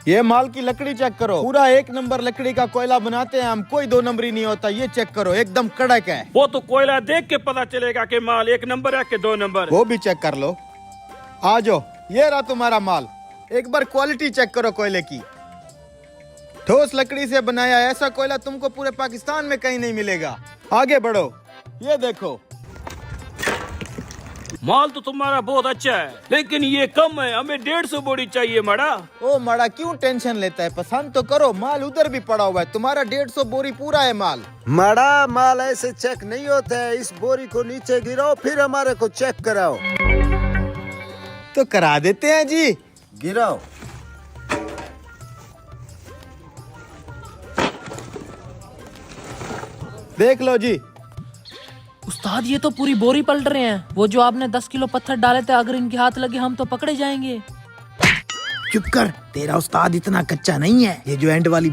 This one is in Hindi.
ये माल की लकड़ी चेक करो, पूरा 1 नंबर लकड़ी का कोयला बनाते हैं हम, कोई 2 नंबरी नहीं होता। ये चेक करो, एकदम कड़क है। वो तो कोयला देख के पता चलेगा कि माल 1 नंबर है कि 2 नंबर। वो भी चेक कर लो। आ जाओ, ये रहा तुम्हारा माल। एक बार क्वालिटी चेक करो कोयले की। ठोस लकड़ी से बनाया ऐसा कोयला तुमको पूरे पाकिस्तान में कहीं नहीं मिलेगा। आगे बढ़ो, ये देखो। माल तो तुम्हारा बहुत अच्छा है, लेकिन ये कम है, हमें 150 बोरी चाहिए मड़ा। ओ मड़ा, क्यों टेंशन लेता है, पसंद तो करो। माल उधर भी पड़ा हुआ है, तुम्हारा 150 बोरी पूरा है माल। मड़ा, माल ऐसे चेक नहीं होता है। इस बोरी को नीचे गिराओ, फिर हमारे को चेक कराओ। तो करा देते हैं जी। गिराओ। देख लो जी। उस्ताद ये तो पूरी बोरी पलट रहे हैं। वो जो आपने 10 किलो पत्थर डाले थे, अगर इनके हाथ लगे हम तो पकड़े जाएंगे। चुप कर, तेरा उस्ताद इतना कच्चा नहीं है। ये जो एंड वाली